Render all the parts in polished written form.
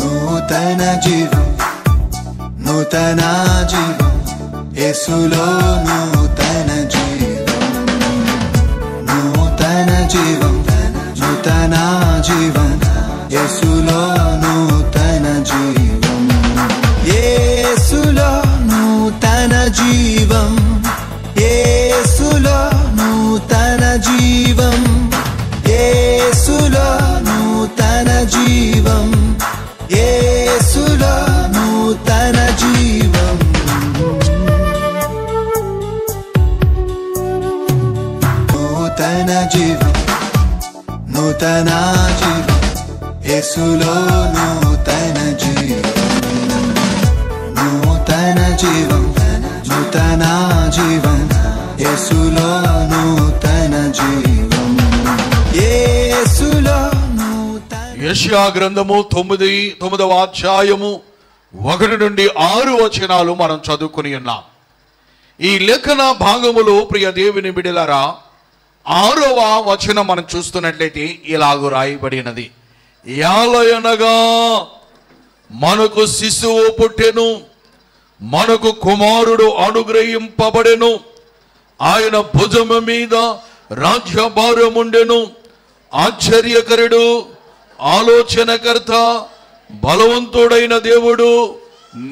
నూతన జీవం, నూతన జీవం, యేసులో నూతన జీవం, నూతన జీవం, నూతన జీవం, యేసులో నూతన జీవం, యేసులో నూతన జీవం, యేసులో నూతన జీవం, యేసులో నూతన జీవం, యేసులో నూతన జీవం, నూతన జీవం, నూతన జీవం, యేసులో నూతన జీవం, నూతన జీవం, నూతన జీవం, యేసులో నూతన జీవం, యేసులో యెషయా గ్రంథము 9వ అధ్యాయము 1 నుండి 6 వచనాలు మనం చదువుకుని ఉన్నాం. ఈ లేఖన భాగములో ప్రియ దేవుని బిడ్డలారా 6వ వచనం మనం చూస్తున్నట్లయితే ఇలాగు రాయబడినది, యాలయనగా మనకు శిశువు పుట్టెను, మనకు కుమారుడు అనుగ్రహింపబడెను, ఆయన భుజము మీద రాజ్యభారముండెను, ఆశ్చర్యకరుడు, ఆలోచనకర్త, బలవంతుడైన దేవుడు,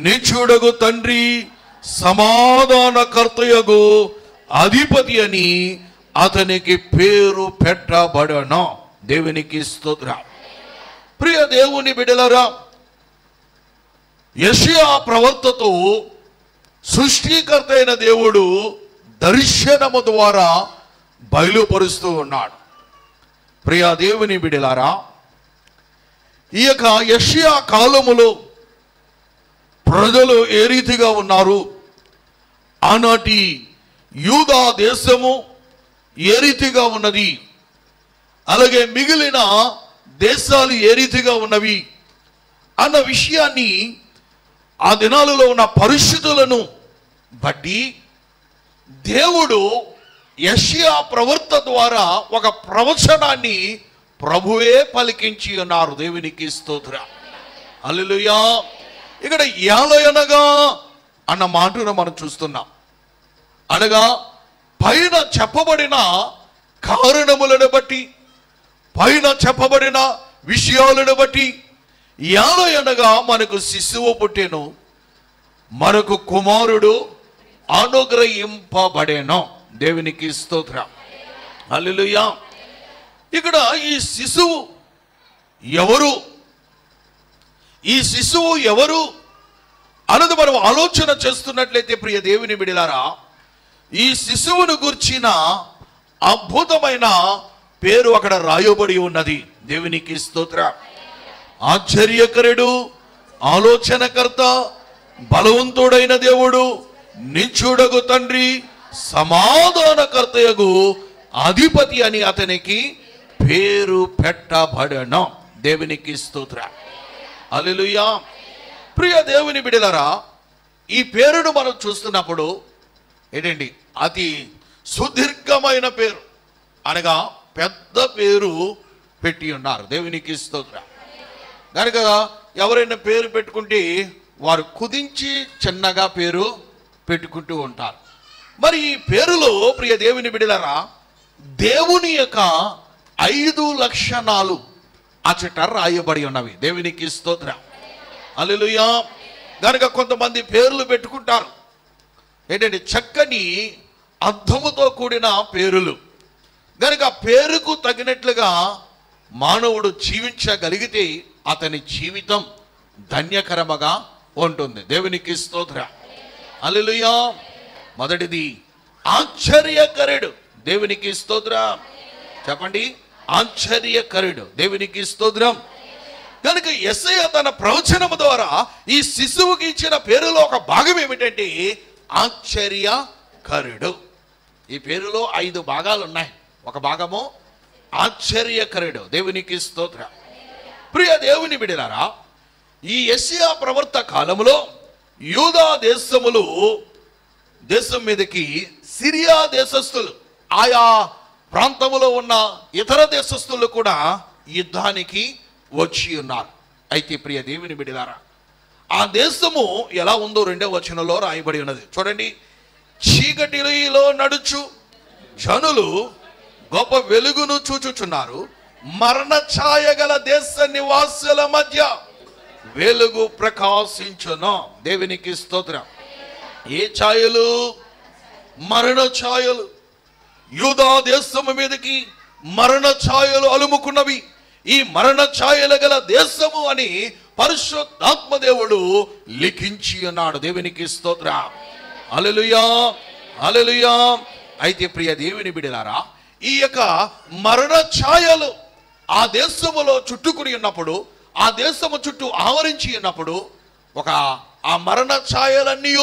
నిత్యుడగు తండ్రి, సమాధానకర్తయగు అధిపతి అని అతనికి పేరు పెట్టబడను. దేవునికి స్తోత్రం. ప్రియ దేవుని బిడ్డలారా, యెషయా ప్రవక్తతో సృష్టికర్త అయిన దేవుడు దర్శనము ద్వారా బయలుపరుస్తూ ఉన్నాడు. ప్రియ దేవుని బిడ్డలారా, ఈ యొక్క యెషయా కాలములో ప్రజలు ఏ రీతిగా ఉన్నారు, ఆనాటి యూదా దేశము ఏ రీతిగా ఉన్నది, అలాగే మిగిలిన దేశాలు ఏ రీతిగా ఉన్నవి అన్న విషయాన్ని, ఆ దినాలలో ఉన్న పరిస్థితులను బట్టి దేవుడు యెషయా ప్రవక్త ద్వారా ఒక ప్రవచనాన్ని ప్రభువే పలికించి ఉన్నారు. దేవునికి స్తోత్రం. హల్లెలూయా. ఇక్కడ యాలయనగా అన్న మాటను మనం చూస్తున్నాం. అనగా పైన చెప్పబడిన కారణములను బట్టి, పైన చెప్పబడిన విషయాలను బట్టి యాలయనగా మనకు శిశువు పుట్టెను, మనకు కుమారుడు అనుగ్రహింపబడెను. దేవునికి స్తోత్రం. హల్లెలూయా. ఇక్కడ ఈ శిశువు ఎవరు, ఈ శిశువు ఎవరు అన్నది మనం ఆలోచన చేస్తున్నట్లయితే ప్రియ దేవుని బిడ్డలారా, ఈ శిశువును గుర్చిన అద్భుతమైన పేరు అక్కడ రాయబడి ఉన్నది. దేవునికి స్తోత్రం. ఆశ్చర్యకరుడు, ఆలోచనకర్త, బలవంతుడైన దేవుడు, నిత్యుడగు తండ్రి, సమాధానకర్తయగు అధిపతి అని అతనికి పేరు పెట్టబడను. దేవునికి స్తోత్రం. హల్లెలూయా. ప్రియ దేవుని బిడ్డలారా, ఈ పేరును మనం చూస్తున్నప్పుడు ఏంటండి, అతి సుదీర్ఘమైన పేరు, అనగా పెద్ద పేరు పెట్టి ఉన్నారు. దేవునికి స్తోత్రం. కనుక ఎవరైనా పేరు పెట్టుకుంటే వారు కుదించి చిన్నగా పేరు పెట్టుకుంటూ ఉంటారు. మరి ఈ పేరులో ప్రియ దేవుని బిడ్డలారా, దేవుని యొక్క 5 లక్షణాలు అచట రాయబడి ఉన్నవి. దేవునికి స్తోత్రం. హల్లెలూయా. కనుక కొంతమంది పేర్లు పెట్టుకుంటారు ఏంటంటే చక్కని అర్థముతో కూడిన పేరులు. కనుక పేరుకు తగినట్లుగా మానవుడు జీవించగలిగితే అతని జీవితం ధన్యకరముగా ఉంటుంది. దేవునికి స్తోత్రం. హల్లెలూయా. మొదటిది ఆశ్చర్యకరుడు. దేవునికి స్తోత్రం. చెప్పండి, ఆశ్చర్యకరుడు. దేవునికి స్తోత్రం. కనుక యెషయా తన ప్రవచనము ద్వారా ఈ శిశువుకి ఇచ్చిన పేరులో ఒక భాగం ఏమిటంటే ఆశ్చర్యకరుడు. కరుడు. ఈ పేరులో 5 భాగాలు ఉన్నాయి. ఒక భాగము ఆశ్చర్యకరుడు. దేవునికి స్తోత్రం. ప్రియ దేవుని బిడ్డలారా, ఈ యెషయా ప్రవక్త కాలంలో యూదా దేశం మీదకి సిరియా దేశస్థులు, ఆయా ప్రాంతంలో ఉన్న ఇతర దేశస్థులు కూడా యుద్ధానికి వచ్చి ఉన్నారు. అయితే ప్రియ దేవుని బిడ్డలారా, ఆ దేశము ఎలా ఉందో 2వ వచనంలో రాయబడి ఉన్నది. చూడండి. చీకటిలో నడుచు జనులు గొప్ప వెలుగును చూచుచున్నారు, మరణ ఛాయ గల దేశ నివాసుల మధ్య వెలుగు ప్రకాశించును. దేవునికి స్తోత్రం. ఏ ఛాయలు? మరణ ఛాయలు. యూదా దేశము మీదకి మరణ ఛాయలు అలుముకున్నవి. ఈ మరణ ఛాయలు గల దేశము అని పరిశుద్ధాత్మ దేవుడు లిఖించి ఉన్నాడు. దేవునికి స్తోత్రం. హల్లెలూయా, హల్లెలూయా. అయితే ప్రియ దేవుని బిడ్డలారా, ఈ యొక్క మరణ ఛాయలు ఆ దేశములో చుట్టుకుని ఉన్నప్పుడు, ఆ దేశము చుట్టూ ఆవరించి ఉన్నప్పుడు, ఆ మరణ ఛాయలన్నీ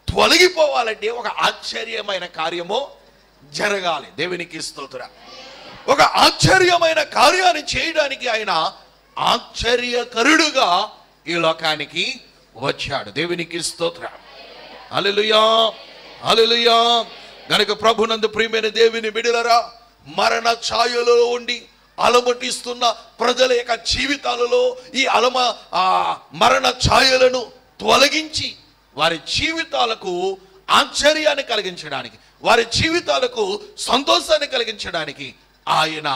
తొలగిపోవాలంటే ఒక ఆశ్చర్యమైన కార్యము జరగాలి. దేవునికి స్తోత్రం. ఒక ఆశ్చర్యమైన కార్యాన్ని చేయడానికి ఆయన ఆశ్చర్యకరుడుగా ఈ లోకానికి వచ్చాడు. దేవునికి స్తోత్రం. హల్లెలూయా, హల్లెలూయా. గనుక ప్రభునందు ప్రియమైన దేవుని బిడ్డలారా, మరణ ఛాయలో ఉండి అలమటిస్తున్న ప్రజల యొక్క జీవితాలలో ఈ మరణ ఛాయలను తొలగించి వారి జీవితాలకు ఆశ్చర్యాన్ని కలిగించడానికి, వారి జీవితాలకు సంతోషాన్ని కలిగించడానికి ఆయన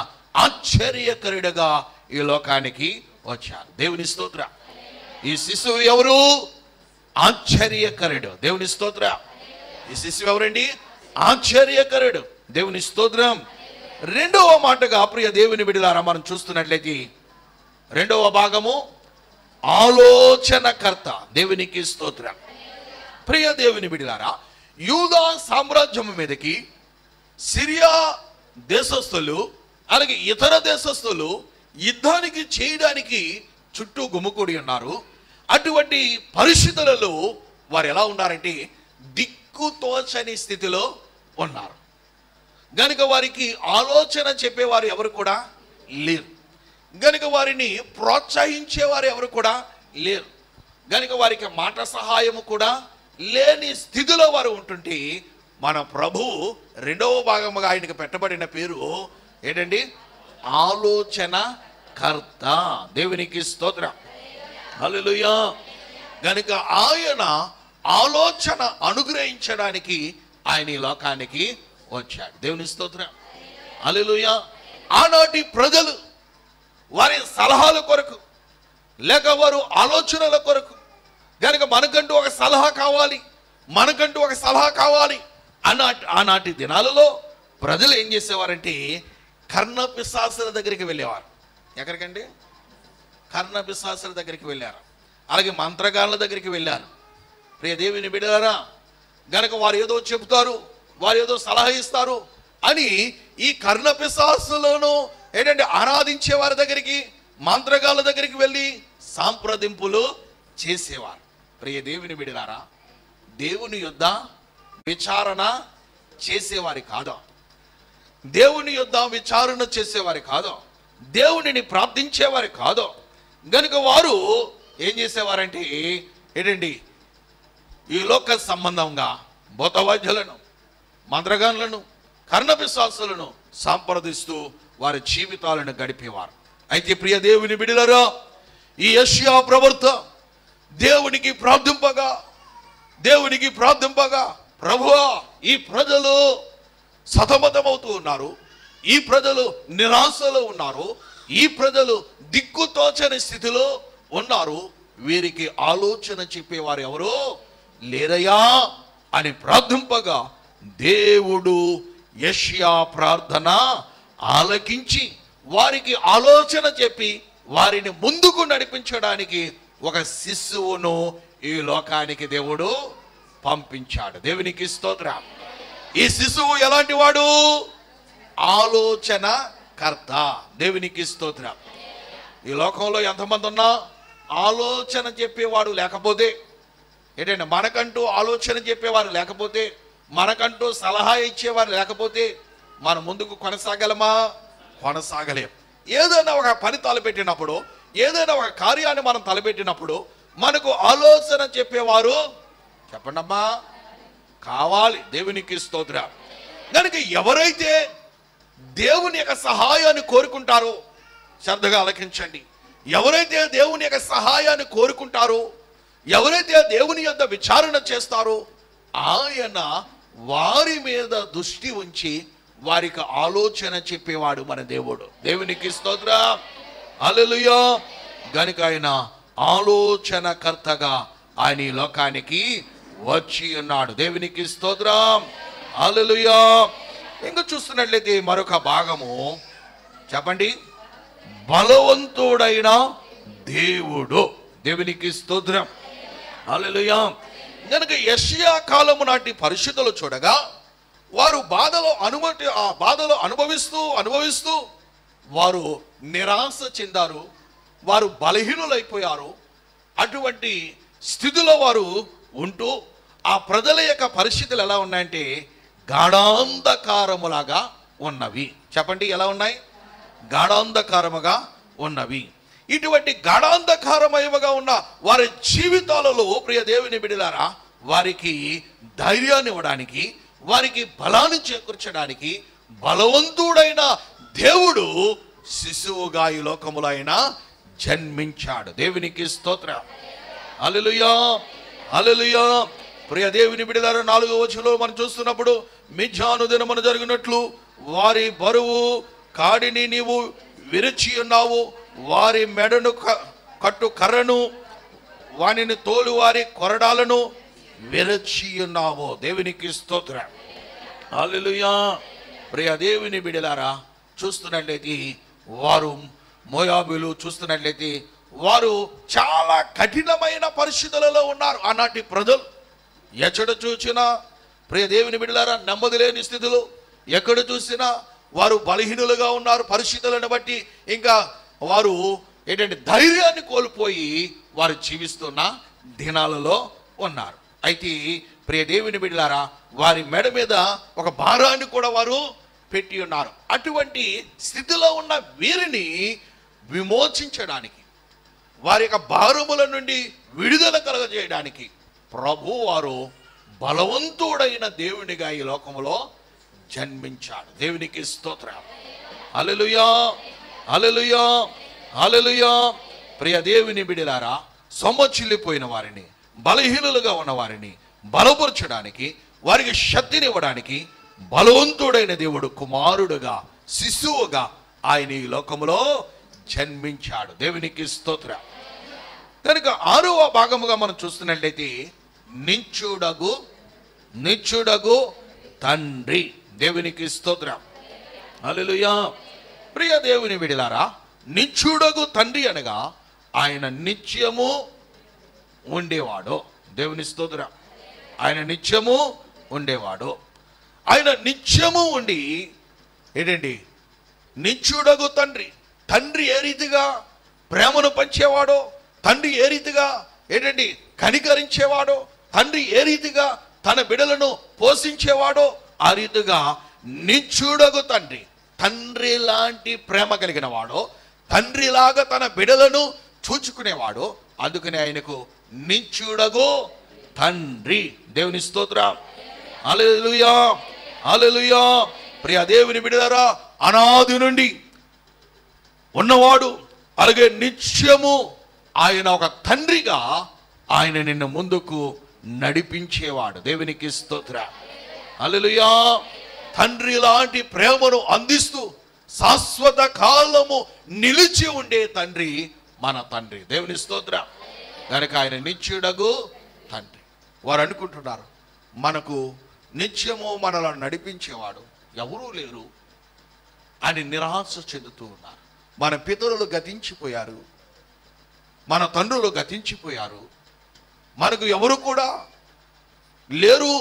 ఆశ్చర్యకరుడుగా ఈ లోకానికి వచ్చారు. దేవుని స్తోత్రం. ఈ శిశువు ఎవరు? ఆశ్చర్యకరుడు. దేవుని స్తోత్రం. ఈ శిశువు ఎవరండి? ఆశ్చర్యకరుడు. దేవుని స్తోత్రం. 2వ మాటగా ప్రియ దేవుని బిడ్డలారా మనం చూస్తున్నట్లయితే 2వ భాగము ఆలోచనకర్త. దేవునికి స్తోత్రం. ప్రియ దేవుని బిడ్డలారా, యూదా సామ్రాజ్యం మీదకి సిరియా దేశస్థులు అలాగే ఇతర దేశస్థులు యుద్ధానికి చేయడానికి చుట్టూ గుమికూడి ఉన్నారు. అటువంటి పరిస్థితులలో వారు ఎలా ఉన్నారంటే దిక్కుతోచని స్థితిలో ఉన్నారు. గనుక వారికి ఆలోచన చెప్పేవారు ఎవరు కూడా లేరు. గనుక వారిని ప్రోత్సహించేవారు ఎవరు కూడా లేరు. గనుక వారికి మాట సహాయము కూడా లేని స్థితిలో వారు ఉంటుంటే మన ప్రభు 2వ భాగముగా ఆయనకు పెట్టబడిన పేరు ఏంటండి? ఆలోచనకర్త. దేవునికి స్తోత్రం. హల్లెలూయా. గనుక ఆయన ఆలోచన అనుగ్రహించడానికి ఆయన ఈ లోకానికి వచ్చాడు. దేవుని స్తోత్రం. హల్లెలూయా. ఆనాటి ప్రజలు వారి సలహాల కొరకు లేక వారు ఆలోచనల కొరకు, కనుక మనకంటూ ఒక సలహా కావాలి, మనకంటూ ఒక సలహా కావాలి ఆనాటి దినాలలో ప్రజలు ఏం చేసేవారంటే కర్ణపిశాసుల దగ్గరికి వెళ్ళేవారు. ఎక్కడికండి? కర్ణపిశాసుల దగ్గరికి వెళ్ళారు. అలాగే మంత్రగాళ్ళ దగ్గరికి వెళ్ళారు. ప్రియ దేవుని బిడ్డలారా, గనక వారు ఏదో చెబుతారు, వారు ఏదో సలహా ఇస్తారు అని ఈ కర్ణపిశాసులను ఏంటంటే ఆరాధించే వారి దగ్గరికి, మంత్రగాళ్ళ దగ్గరికి వెళ్ళి సాంప్రదింపులు చేసేవారు. ప్రియ దేవుని బిడ్డలారా, దేవుని యొద్ద విచారణ చేసేవారి కాదు, దేవుని యొద్ద విచారణ చేసేవారి కాదు, దేవునిని ప్రార్థించేవారి కాదు. గనుక వారు ఏం చేసేవారంటే ఏంటండి ఈ లోక సంబంధంగా భూతవైద్యులను, మంత్రగానులను, కర్ణపిశాసులను సంప్రదిస్తూ వారి జీవితాలను గడిపేవారు. అయితే ప్రియ దేవుని బిడ్డలారా, ఈ యెషయా ప్రవక్త దేవునికి ప్రార్థింపగా ప్రభువా, ఈ ప్రజలు సతమతమవుతూ ఉన్నారు, ఈ ప్రజలు నిరాశలో ఉన్నారు, ఈ ప్రజలు దిక్కుతోచని స్థితిలో ఉన్నారు, వీరికి ఆలోచన చెప్పేవారు ఎవరో లేరయ్యా అని ప్రార్థింపగా దేవుడు యెషయా ప్రార్థన ఆలకించి వారికి ఆలోచన చెప్పి వారిని ముందుకు నడిపించడానికి ఒక శిశువును ఈ లోకానికి దేవుడు పంపించాడు. దేవునికి స్తోత్రం. ఈ శిశువు ఎలాంటి వాడు? ఆలోచనకర్త. దేవునికి స్తోత్రం. ఈ లోకంలో ఎంతమంది ఉన్నా ఆలోచన చెప్పేవాడు లేకపోతే ఏంటంటే మనకంటూ ఆలోచన చెప్పేవారు లేకపోతే మనకంటూ సలహా ఇచ్చేవారు లేకపోతే మనం ముందుకు కొనసాగలమా? కొనసాగలేం. ఏదైనా ఒక పని తలపెట్టినప్పుడు, ఏదైనా ఒక కార్యాన్ని మనం తలపెట్టినప్పుడు మనకు ఆలోచన చెప్పేవారు చెప్పండమ్మా కావాలి. దేవునికి స్తోత్రం. కనుక ఎవరైతే దేవుని యొక్క సహాయాన్ని కోరుకుంటారో, శ్రద్ధగా ఆలకించండి, ఎవరైతే దేవుని యొక్క సహాయాన్ని కోరుకుంటారో, ఎవరైతే దేవుని యొక్క విచారణ చేస్తారో, ఆయన వారి మీద దృష్టి ఉంచి వారికి ఆలోచన చెప్పేవాడు మన దేవుడు. దేవునికి స్తోత్రం. హల్లెలూయా. గనుక ఆయన ఆలోచనకర్తగా ఆయన ఈ లోకానికి వచ్చి ఉన్నాడు. దేవునికి స్తోత్రం. హల్లెలూయా. ఇంకా చూస్తున్నట్లయితే మరొక భాగము చెప్పండి, బలవంతుడైన దేవుడు. దేవునికి స్తోత్రం. హల్లెలూయా. కనుక యెషయా కాలము నాటి పరిస్థితులు చూడగా వారు బాధలు అనుభవిస్తూ వారు నిరాశ చెందారు, వారు బలహీనులైపోయారు. అటువంటి స్థితిలో వారు ఉంటూ ఆ ప్రజల యొక్క పరిస్థితులు ఎలా ఉన్నాయంటే గాఢాంధకారములాగా ఉన్నవి. చెప్పండి, ఎలా ఉన్నాయి? గాఢాంధకారముగా ఉన్నవి. ఇటువంటి గాఢాంధకారమయముగా ఉన్న వారి జీవితాలలో ప్రియ దేవుని బిడ్డలారా, వారికి ధైర్యాన్ని ఇవ్వడానికి, వారికి బలాన్ని చేకూర్చడానికి బలవంతుడైన దేవుడు శిశువుగా ఈ లోకములో ఆయన జన్మించాడు. దేవునికి స్తోత్రం. హల్లెలూయా. హల్లెలూయా. ప్రియ దేవుని బిడ్డలారా, 4వ వచనంలో మనం చూస్తున్నప్పుడు, మిజ్జాను దినమున జరిగినట్లు వారి బరువు కాడిని నీవు విరిచి ఉన్నావు, వారి మెడను కట్టు కర్రను, వానిని తోలు వారి కొరడాలను విరచి ఉన్నావు. దేవునికి స్తోత్రం. హల్లెలూయా. ప్రియ దేవుని బిడ్డలారా, చూస్తున్నట్లయితే వారు మోయాబులు చూస్తున్నట్లయితే వారు చాలా కఠినమైన పరిస్థితులలో ఉన్నారు. ఆనాటి ప్రజలు ఎక్కడ చూసినా ప్రియ దేవుని బిడ్డలారా నెమ్మది లేని స్థితిలో, ఎక్కడ చూసినా వారు బలహీనులుగా ఉన్నారు. పరిస్థితులను బట్టి ఇంకా వారు ఏంటంటే ధైర్యాన్ని కోల్పోయి వారు జీవిస్తున్న దినాలలో ఉన్నారు. అయితే ప్రియ దేవుని బిడ్డలారా, వారి మెడ మీద ఒక భారాన్ని కూడా వారు పెట్టి ఉన్నారు. అటువంటి స్థితిలో ఉన్న వీరిని విమోచించడానికి, వారి యొక్క భారముల నుండి విడుదల కలగజేయడానికి ప్రభు వారు బలవంతుడైన దేవునిగా ఈ లోకములో జన్మించాడు. దేవునికి స్తోత్రం. హల్లెలూయా. హల్లెలూయా. హల్లెలూయా. ప్రియ దేవుని బిడ్డలారా, సొమ్మచిల్లిపోయిన వారిని, బలహీనులుగా ఉన్న వారిని బలపరచడానికి, వారికి శక్తినివ్వడానికి బలవంతుడైన దేవుడు కుమారుడుగా, శిశువుగా ఆయన ఈ లోకములో జన్మించాడు. దేవునికి స్తోత్రం. కనుక 6వ భాగముగా మనం చూస్తున్నట్లయితే నిత్యుడగు తండ్రి. దేవునికి స్తోత్రం. హల్లెలూయా. ప్రియ దేవుని బిడ్డలారా, నిత్యుడగు తండ్రి అనగా ఆయన నిత్యము ఉండేవాడు. దేవుని స్తోత్రం. ఆయన నిత్యము ఉండేవాడు. ఆయన నిత్యము ఉండి ఏంటండి నిత్యుడగు తండ్రి. తండ్రి ఏ రీతిగా ప్రేమను పంచేవాడో, తండ్రి ఏ రీతిగా ఏంటండి కనికరించేవాడో, తండ్రి ఏ రీతిగా తన బిడ్డలను పోషించేవాడో ఆ రీతిగా నిత్యుడగు తండ్రి, తండ్రి లాంటి ప్రేమ కలిగిన వాడో, తండ్రిలాగా తన బిడ్డలను చూచుకునేవాడు. అందుకని ఆయనకు నిత్యుడగు తండ్రి. దేవుని స్తోత్రం. హల్లెలూయా. హల్లెలూయా. ప్రియ దేవుని బిడ్డలారా, అనాది నుండి ఉన్నవాడు, అలాగే నిత్యము ఆయన ఒక తండ్రిగా ఆయన నిన్ను ముందుకు నడిపించేవాడు. దేవునికి స్తోత్రం. హల్లెలూయా. తండ్రి లాంటి ప్రేమను అందిస్తూ శాశ్వత కాలము నిలిచి ఉండే తండ్రి మన తండ్రి. దేవుని స్తోత్రం. కనుక ఆయన నిత్యుడగు తండ్రి. వారు అనుకుంటున్నారు మనకు నిత్యము మనలను నడిపించేవాడు ఎవరూ లేరు అని నిరాశ చెందుతూ ఉన్నారు. మన పితరులు గతించిపోయారు, మన తండ్రులు గతించిపోయారు, మనకు ఎవరు కూడా లేరు.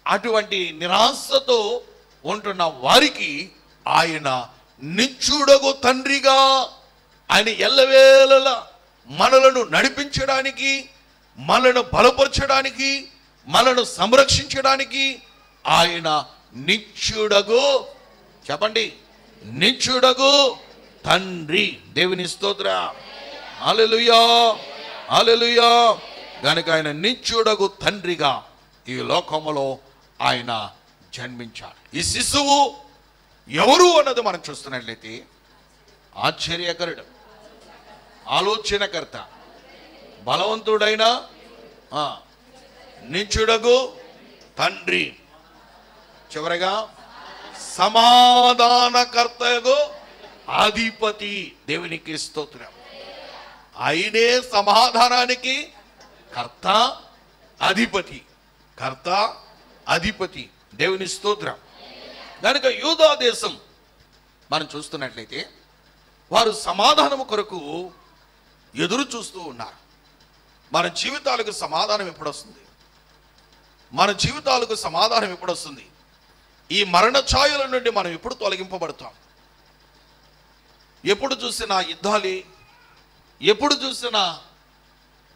అటువంటి నిరాశతో ఉంటున్న వారికి ఆయన నిత్యుడగు తండ్రిగా ఆయన ఎల్లవేళలా మనలను నడిపించడానికి, మనలను బలపరచడానికి, మనను సంరక్షించడానికి, ఆయన నిత్యుడగు, చెప్పండి, నిత్యుడగు తండ్రి. దేవుని స్తోత్రం. హల్లెలూయా, హల్లెలూయా. గనుక ఆయన నిత్యుడగు తండ్రిగా ఈ లోకములో ఆయన జన్మించాడు. ఈ శిశువు ఎవరు అన్నది మనం చూస్తున్నట్లయితే ఆశ్చర్యకరుడు, ఆలోచనకర్త, బలవంతుడైన నిత్యుడగు తండ్రి, చివరగా సమాధానకర్తయగు అధిపతి. దేవునికి స్తోత్రం. ఆయనే సమాధానానికి కర్త, అధిపతి. కర్త, అధిపతి. దేవుని స్తోత్రం. కనుక యూదా దేశం మనం చూస్తున్నట్లయితే వారు సమాధానము కొరకు ఎదురు చూస్తూ ఉన్నారు. మన జీవితాలకు సమాధానం ఎప్పుడు వస్తుంది? మన జీవితాలకు సమాధానం ఎప్పుడు వస్తుంది? ఈ మరణ ఛాయల నుండి మనం ఎప్పుడు తొలగింపబడతాం? ఎప్పుడు చూసినా యుద్ధాలే, ఎప్పుడు చూసినా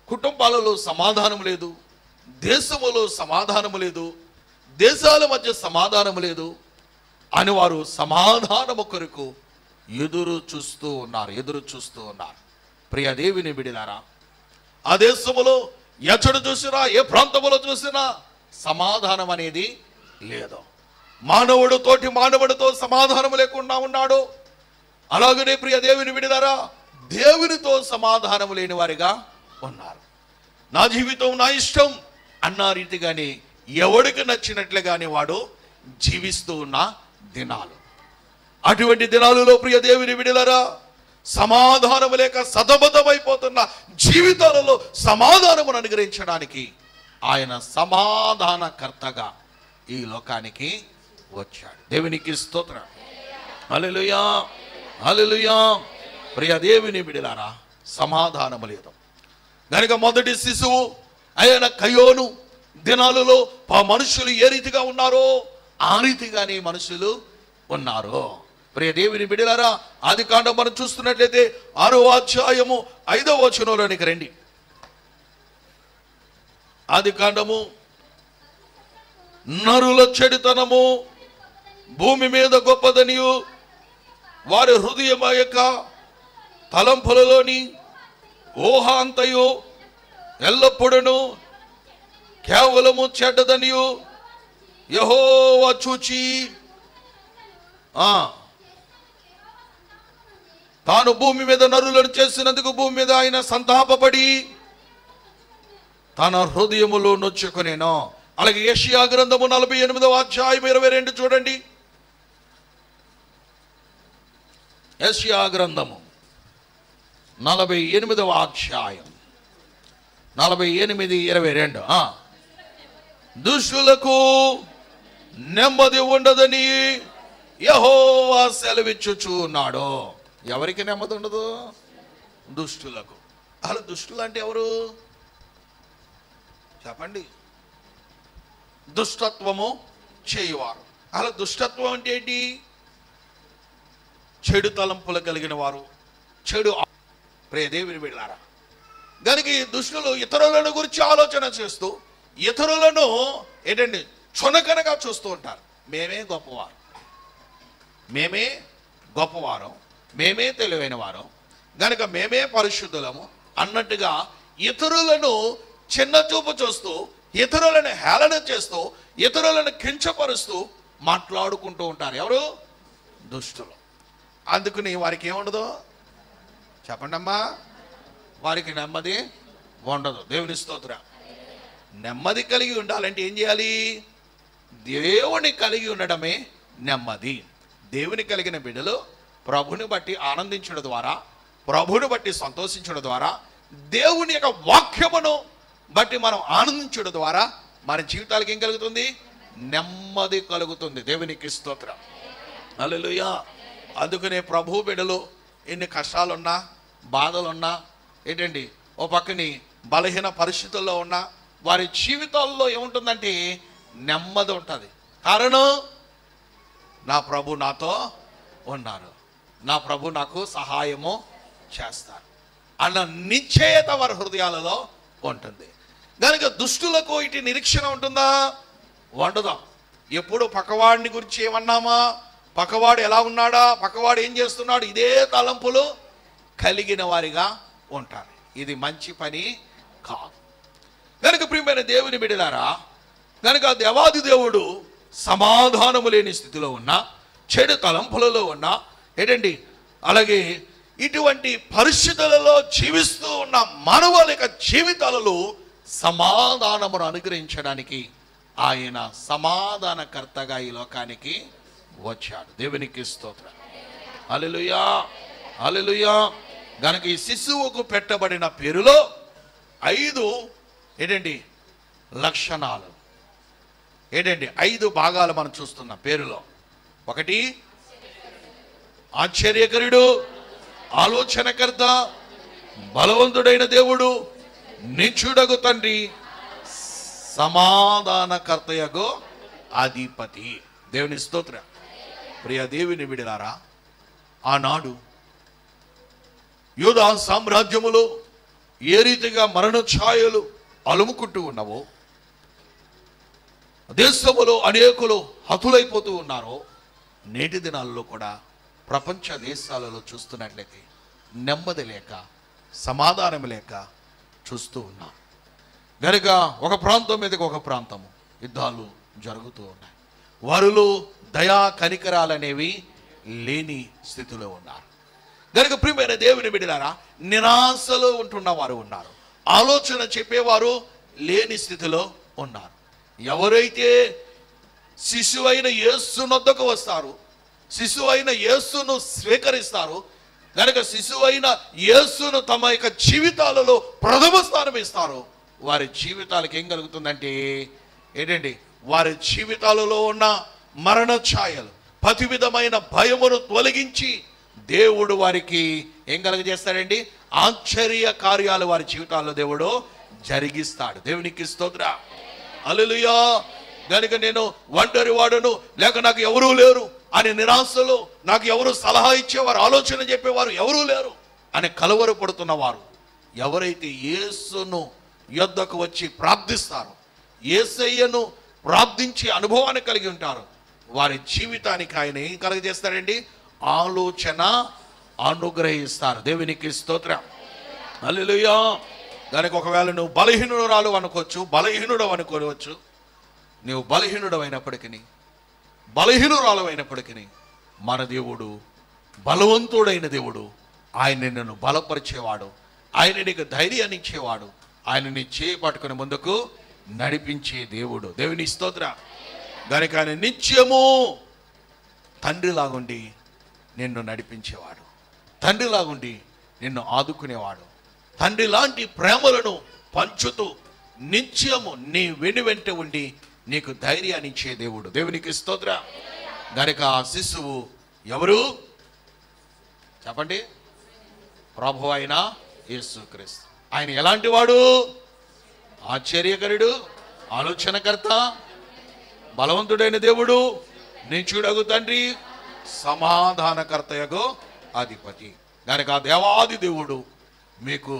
కుటుంబాలలో సమాధానం లేదు, దేశములో సమాధానం లేదు, దేశాల మధ్య సమాధానం లేదు అని వారు సమాధానము కొరకు ఎదురు చూస్తూ ఉన్నారు. ప్రియ దేవుని బిడ్డలారా, ఆ దేశములో ఎచ్చడు చూసినా, ఏ ప్రాంతంలో చూసినా సమాధానం అనేది లేదు. మానవుడు తోటి మానవుడితో సమాధానం లేకుండా ఉన్నాడు. అలాగనే ప్రియ దేవుని బిడ్డలారా, దేవునితో సమాధానం లేని వారిగా ఉన్నారు. నా జీవితం నా ఇష్టం అన్న రీతిగానే ఎవడికి నచ్చినట్లుగానే వాడు జీవిస్తూ ఉన్న దినాలు. అటువంటి దినాలలో ప్రియ దేవుని బిడ్డలారా, సమాధానం లేక సతమతమైపోతున్న జీవితాలలో సమాధానమును అనుగ్రహించడానికి ఆయన సమాధానకర్తగా ఈ లోకానికి వచ్చాడు. దేవునికి స్తోత్రం. హల్లెలూయా, హల్లెలూయా. ప్రియ దేవుని బిడ్డలారా, సమాధానము లేదు. కనుక మొదటి శిశువు ఆయన కయోను దినాలలో మనుషులు ఏ రీతిగా ఉన్నారో ఆ రీతిగానే మనుషులు ఉన్నారు. ప్రియ దేవుని బిడ్డలారా, ఆదికాండం మనం చూస్తున్నట్లయితే 6వ అధ్యాయము 5వ వచనంలోనికి రండి. ఆదికాండము, నరుల చెడుతనము భూమి మీద గొప్పదనియు వారి హృదయం యొక్క తలంపులలోని ఊహ అంతయు ఎల్లప్పుడూ కేవలము చెడ్డదనియు యెహోవా చూచి తాను భూమి మీద నరులను చేసినందుకు భూమి మీద ఆయన సంతాపపడి తన హృదయములో నొచ్చుకొనెను. అలాగే యెషయా గ్రంథము 48వ అధ్యాయం 22 చూడండి. యెషయా గ్రంథము 48వ అధ్యాయం 48:22. దుష్టులకు నెమ్మది ఉండదని యెహోవా సెలవిచ్చుచున్నాడు. ఎవరికి నెమ్మది ఉండదు? దుష్టులకు. అలా దుష్టులు అంటే ఎవరు చెప్పండి? దుష్టత్వము చేయువారు. అలా దుష్టత్వం అంటే ఏంటి? చెడు తలంపులు కలిగిన వారు, చెడు. ప్రియ దేవుని బిడ్డలారా, కనుక ఈ దుష్టులు ఇతరులను గురించి ఆలోచన చేస్తూ ఇతరులను ఏంటండి చునకనగా చూస్తూ ఉంటారు. మేమే గొప్పవారు, మేమే గొప్పవారం, మేమే తెలివైన వారం, గనుక మేమే పరిశుద్ధులము అన్నట్టుగా ఇతరులను చిన్న చూపు చూస్తూ, ఇతరులను హేళన చేస్తూ, ఇతరులను కించపరుస్తూ మాట్లాడుకుంటూ ఉంటారు. ఎవరు? దుష్టులు. అందుకని వారికి ఏముండదు చెప్పండి అమ్మా? వారికి నెమ్మది ఉండదు. దేవుని స్తోత్రం. నెమ్మది కలిగి ఉండాలంటే ఏం చేయాలి? దేవుని కలిగి ఉండడమే నెమ్మది. దేవుని కలిగిన బిడ్డలు ప్రభుని బట్టి ఆనందించడం ద్వారా, ప్రభుని బట్టి సంతోషించడం ద్వారా, దేవుని యొక్క వాక్యమును బట్టి మనం ఆనందించడం ద్వారా మన జీవితాలకు ఏం కలుగుతుంది? నెమ్మది కలుగుతుంది. దేవునికి స్తోత్రం. హల్లెలూయా. అందుకనే ప్రభు బిడ్డలు ఎన్ని కష్టాలున్నా, బాధలున్నా, ఏంటండి ఓ పక్కని బలహీన పరిస్థితుల్లో ఉన్న వారి జీవితాల్లో ఏముంటుందంటే నెమ్మది ఉంటుంది. కారణం, నా ప్రభు నాతో ఉన్నారు, నా ప్రభు నాకు సహాయము చేస్తారు అన్న నిశ్చయత వారి హృదయాలలో ఉంటుంది. కనుక దుష్టులకు ఇటు నిరీక్షణ ఉంటుందా? ఉండదు. ఎప్పుడు పక్కవాడిని గురించి ఏమన్నామా, పక్కవాడు ఎలా ఉన్నాడా, పక్కవాడు ఏం చేస్తున్నాడు, ఇదే తలంపులు కలిగిన వారిగా ఉంటారు. ఇది మంచి పని కాదు. కనుక ప్రియమైన దేవుని బిడ్డలారా, కనుక దేవాది దేవుడు సమాధానము లేని స్థితిలో ఉన్న, చెడు తలంపులలో ఉన్న ఏంటండి, అలాగే ఇటువంటి పరిస్థితులలో జీవిస్తూ ఉన్న మానవుల యొక్క జీవితాలలో సమాధానమును అనుగ్రహించడానికి ఆయన సమాధానకర్తగా ఈ లోకానికి వచ్చాడు. దేవునికి స్తోత్రం. హల్లెలూయా, హల్లెలూయా. గనుక ఈ శిశువుకు పెట్టబడిన పేరులో 5 ఏంటండి లక్షణాలు, ఏంటండి 5 భాగాలు మనం చూస్తున్నాం పేరులో. 1 ఆశ్చర్యకరుడు, ఆలోచనకర్త, బలవంతుడైన దేవుడు, నిత్యుడగు తండ్రి, సమాధానకర్తయగు అధిపతి. దేవుని స్తోత్రం. ప్రియ దేవుని బిడ్డలారా, ఆనాడు యూదా సామ్రాజ్యములో ఏ రీతిగా మరణ ఛాయలు అలుముకుంటూ ఉన్నావో, దేశములో అనేకులు హతులైపోతూ ఉన్నారో, నేటి దినాల్లో కూడా ప్రపంచ దేశాలలో చూస్తున్నట్లయితే నెమ్మది లేక, సమాధానం లేక చూస్తూ ఉన్నాం. కనుక ఒక ప్రాంతం మీదకి ఒక ప్రాంతము యుద్ధాలు జరుగుతూ ఉన్నాయి. వారిలో దయా కనికరాలనేవి లేని స్థితిలో ఉన్నారు. కనుక ప్రియమైన దేవుని బిడ్డలారా, నిరాశలో ఉంటున్న వారు ఉన్నారు, ఆలోచన చెప్పేవారు లేని స్థితిలో ఉన్నారు. ఎవరైతే శిశువైన యేసునొద్దకు వస్తారు, శిశువైన యేసును స్వీకరిస్తారు, కనుక శిశువైన యేసును తమ యొక్క జీవితాలలో ప్రథమ స్థానం ఇస్తారు, వారి జీవితాలకు ఏం కలుగుతుందంటే ఏంటండి, వారి జీవితాలలో ఉన్న మరణ ఛాయలు, ప్రతి విధమైన భయమును తొలగించి దేవుడు వారికి ఏం కలుగజేస్తాడండి, ఆశ్చర్య కార్యాలు వారి జీవితాల్లో దేవుడు జరిగిస్తాడు. దేవునికి స్తోత్రం. హల్లెలూయా. కనుక నేను ఒంటరి వాడను, లేక నాకు ఎవరూ లేరు అని నిరాశలో, నాకు ఎవరు సలహా ఇచ్చేవారు, ఆలోచన చెప్పేవారు ఎవరూ లేరు అని కలవరపడుతున్న వారు ఎవరైతే యేసును యొద్దకు వచ్చి ప్రార్థిస్తారో, యేసయ్యను ప్రార్థించి అనుభవాన్ని కలిగి ఉంటారో, వారి జీవితానికి ఆయన ఏం కలుగజేస్తాడండి, ఆలోచన అనుగ్రహిస్తారు. దేవునికి స్తోత్రం. హల్లెలూయా. దానికి ఒకవేళ నువ్వు బలహీనురాలు అనుకోవచ్చు, బలహీనుడు అనుకోవచ్చు. నువ్వు బలహీనురాలు అయినప్పటికీ మన దేవుడు బలవంతుడైన దేవుడు. ఆయన నిన్ను బలపరిచేవాడు, ఆయన నీకు ధైర్యాన్ని ఇచ్చేవాడు, ఆయన నీ చేయి పట్టుకుని ముందుకు నడిపించే దేవుడు. దేవుని స్తోత్రం. దానికి ఆయన నిత్యము తండ్రిలాగుండి నిన్ను నడిపించేవాడు, తండ్రిలాగుండి నిన్ను ఆదుకునేవాడు, తండ్రి లాంటి ప్రేమలను పంచుతూ నిత్యము నీ వెంట ఉండి నీకు ధైర్యాన్ని ఇచ్చే దేవుడు. దేవునికి స్తోత్రం. గనుక ఆ శిశువు ఎవరు చెప్పండి? ప్రభు అయిన యేసుక్రీస్తు. ఆయన ఎలాంటి వాడు? ఆశ్చర్యకరుడు, ఆలోచనకర్త, బలవంతుడైన దేవుడు, నిత్యుడగు తండ్రి, సమాధానకర్తయగు అధిపతి. కనుక ఆ దేవాది దేవుడు మీకు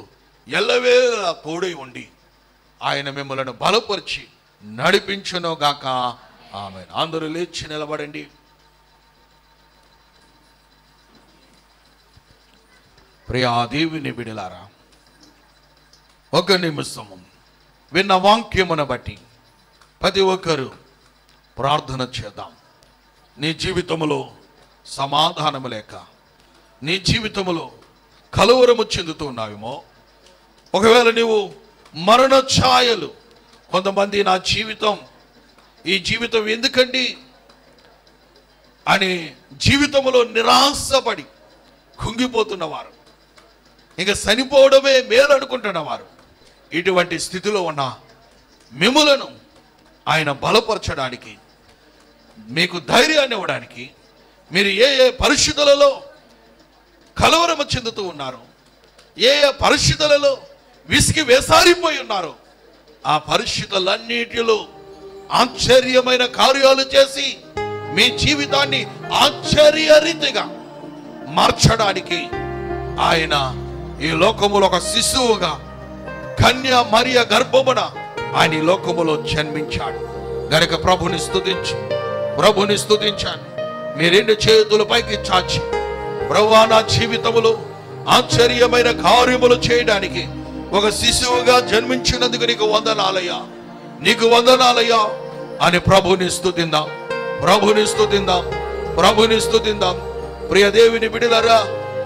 ఎల్లవేళ తోడై ఉండి ఆయన మిమ్మల్ని బలపరిచి నడిపించును గాక. ఆమేన్. అందరూ లేచి నిలబడండి. ప్రియా దేవుని బిడ్డలారా, ఒక నిమిషము విన్న వాక్యమును బట్టి ప్రతి ఒక్కరూ ప్రార్థన చేద్దాం. నీ జీవితంలో సమాధానము లేక, నీ జీవితంలో కలవరము చెందుతున్నావేమో, ఒకవేళ నీవు మరణ ఛాయలు, కొంతమంది నా జీవితం, ఈ జీవితం ఎందుకండి అని జీవితంలో నిరాశపడి కుంగిపోతున్నవారు, ఇంకా చనిపోవడమే మేలు అనుకుంటున్నవారు, ఇటువంటి స్థితిలో ఉన్న మిమ్ములను ఆయన బలపరచడానికి, మీకు ధైర్యాన్ని ఇవ్వడానికి, మీరు ఏ ఏ పరిస్థితులలో కలవరము చెందుతూ ఉన్నారు, ఏ ఏ పరిస్థితులలో విసిగి వేసారిపోయి ఉన్నారు, ఆ పరిస్థితులన్నిటిలో ఆశ్చర్యమైన కార్యాలు చేసి మీ జీవితాన్ని ఆశ్చర్యరీతిగా మార్చడానికి ఆయన ఈ లోకములో ఒక శిశువుగా కన్య మరియ గర్భమున ఆయన ఈ లోకములో జన్మించాడు. గనుక ప్రభుని స్తుతించు, ప్రభుని స్తుతించాను. మీ రెండు చేతుల పైకి చాచి, ప్రభువా నా జీవితంలో ఆశ్చర్యమైన కార్యములు చేయడానికి ఒక శిశువుగా జన్మించినందుకు నీకు వందనాలయ్యా, నీకు వందనాలయ్యా అని ప్రభుని స్తుతిందాం, ప్రభుని స్తుతిందాం, ప్రభుని స్తుతిందాం. ప్రియ దేవుని బిడ్డలారా,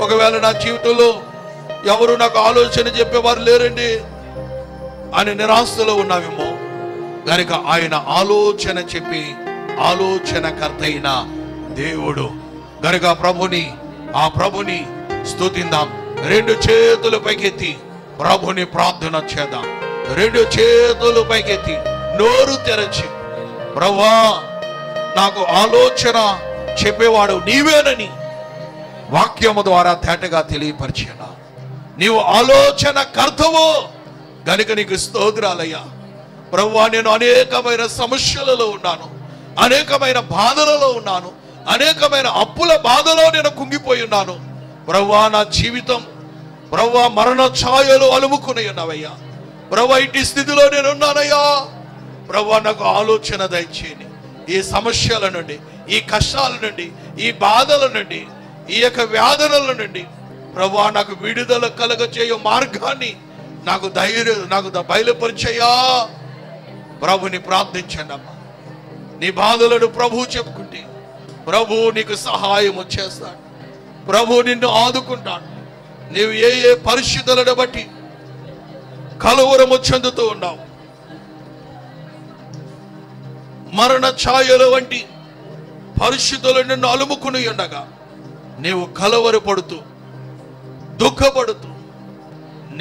ఒకవేళ నా జీవితంలో ఎవరు నాకు ఆలోచన చెప్పేవారు లేరండి అని నిరాశలో ఉన్నామేమో, కనుక ఆయన ఆలోచన చెప్పి ఆలోచనకర్త అయిన దేవుడు గనుక ఆ ప్రభుని స్తుతిందాం. రెండు చేతులు పైకెత్తి ప్రభుని ప్రార్థన చేద్దాం. రెండు చేతులు పైకెత్తి నోరు తెరచి, ప్రభువా నాకు ఆలోచన చెప్పేవాడు నీవేనని వాక్యము ద్వారా తేటగా తెలియపరిచేనా. నీవు ఆలోచన కర్తవు గనుక నీకు స్తోత్రాలయ్యా. ప్రభువా నేను అనేకమైన సమస్యలలో ఉన్నాను, అనేకమైన బాధలలో ఉన్నాను, అనేకమైన అప్పుల బాధలో నేను కుంగిపోయి ఉన్నాను. ప్రభువా నా జీవితం ప్రభువా మరణ ఛాయలు అలుముకుని ఉన్నావయ్యా. ప్రభువా ఇట్టి స్థితిలో నేను ఉన్నానయ్యా. ప్రభువా నాకు ఆలోచన దయచేయండి. ఈ సమస్యల నుండి, ఈ కష్టాల నుండి, ఈ బాధల నుండి, ఈ యొక్క వేదనల నుండి ప్రభువా నాకు విడుదల కలగచేయ మార్గాన్ని నాకు బయలుపరిచయ్యా. ప్రభుని ప్రార్థించండి అమ్మా. నీ బాధలను ప్రభువు చెప్పుకుంటే ప్రభువు నీకు సహాయం చేస్తాడు, ప్రభువు నిన్ను ఆదుకుంటాడు. నీవు ఏ ఏ పరిస్థితులను బట్టి కలవరము చెందుతూ ఉన్నావు, మరణ ఛాయల వంటి పరిస్థితులు నిన్ను అలుముకుని ఉండగా నీవు కలవరపడుతూ దుఃఖపడుతూ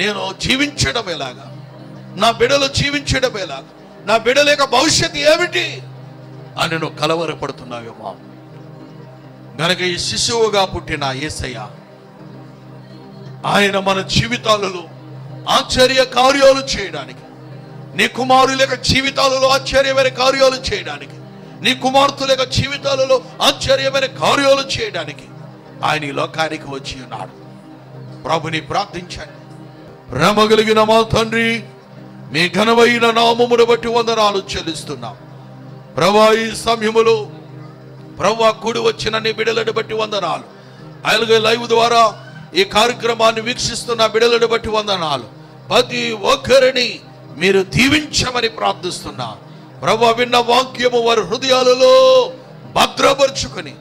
నేను జీవించడం ఎలాగా, నా బిడ్డలు జీవించడం ఎలాగా, నా బిడ్డల యొక్క భవిష్యత్తు ఏమిటి అని నువ్వు కలవరపడుతున్నావేమో. గనక ఈ శిశువుగా పుట్టిన యేసయ్య ఆయన మన జీవితాలలో ఆశ్చర్య కార్యాలు చేయడానికి, నీ కుమారుల యొక్క జీవితాలలో ఆశ్చర్యమైన కార్యాలు చేయడానికి, నీ కుమార్తెల యొక్క జీవితాలలో ఆశ్చర్యమైన కార్యాలు చేయడానికి ఆయన ఈ లోకానికి వచ్చి ఉన్నాడు. ప్రభుని ప్రార్థించండి. ప్రేమ కలిగిన మా తండ్రి, మీ ఘనమైన నామమును బట్టి వందనాలు చెల్లిస్తున్నాం. ప్రభువా ఈ సమయములో ప్రభువా కూడి వచ్చిన నీ బిడ్డలను బట్టి వందనాలు. అలాగే లైవ్ ద్వారా ఈ కార్యక్రమాన్ని వీక్షిస్తున్న బిడ్డలను బట్టి వందనాలు. ప్రతి ఒక్కరిని మీరు దీవించమని ప్రార్థిస్తున్నా. ప్రభువా విన్న వాక్యము వారి హృదయాలలో భద్రపరుచుకొని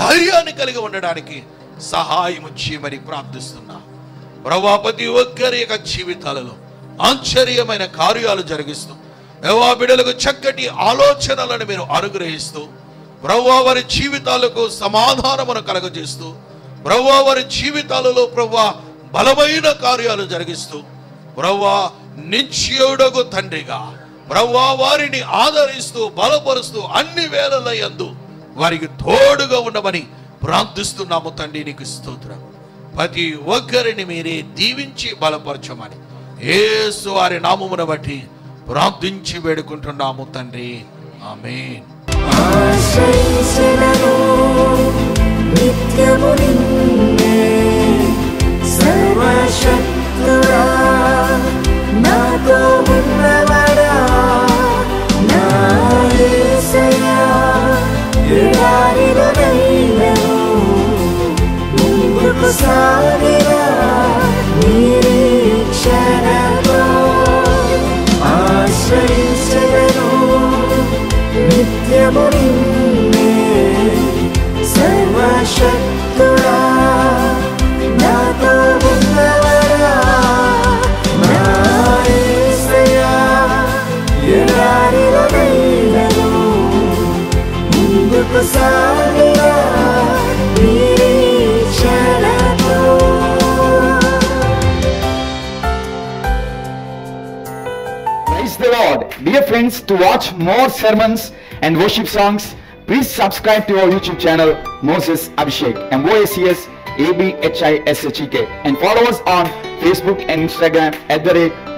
ధైర్యాన్ని కలిగి ఉండడానికి సహాయం చేయమని ప్రార్థిస్తున్నా. ప్రభువా ప్రతి ఒక్కరి యొక్క జీవితాలలో ఆశ్చర్యమైన కార్యాలు జరిగిస్తూ ప్రభువా బిడ్డలకు చక్కటి ఆలోచనలను మీరు అనుగ్రహిస్తూ ప్రభువా వారి జీవితాలకు సమాధానమును కలగజేస్తూ ప్రభువా వారి జీవితాలలో ప్రభువా బలమైన కార్యాలు జరిగిస్తూ ప్రభువా నిత్యుడగు తండ్రిగా ప్రభువా వారిని ఆదరిస్తూ బలపరుస్తూ అన్ని వేళల యందు వారికి తోడుగా ఉండమని ప్రార్థిస్తున్నాము తండ్రి. నీకు స్తోత్రం. ప్రతి ఒక్కరిని మీరే దీవించి బలపరచమని యేసు వారి నామమును బట్టి ప్రార్థించి వేడుకుంటున్నాము తండ్రి. ఆమేన్. Praise the Lord. Dear friends, to watch more sermons and worship songs, please subscribe to our YouTube channel Moses Abhishek, MOSES ABHISHEK, and follow us on Facebook and Instagram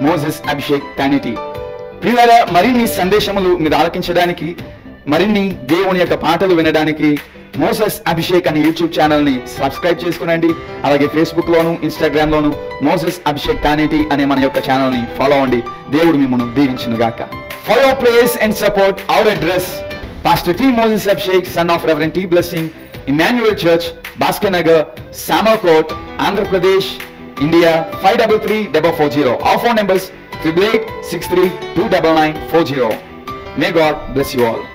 @Moses Abhishek Tanity. ప్రియులారా, మరిన్ని సందేశములు మీరు ఆలకించడానికి, మరిన్ని దేవుని యొక్క పాటలు వినడానికి Moses Abhishek అనే YouTube channel ని సబ్స్క్రైబ్ చేసుకునండి. అలాగే ఫేస్బుక్ లోను, ఇన్స్టాగ్రామ్ లోను మోసెస్ అభిషేక్ తానేటి అనే మన యొక్క ఛానల్ ని ఫాలో అవ్వండి. దేవుడు మిమ్మల్ని దీవించును గాక. For your prayers and support, our address: Pastor T. Moses Abhishek, son of Reverend T. Blessing, Emmanuel Church, Bhaskar Nagar, Samalkot, Andhra Pradesh, India 533-440. Our phone numbers 888-63-29940. May God bless you all.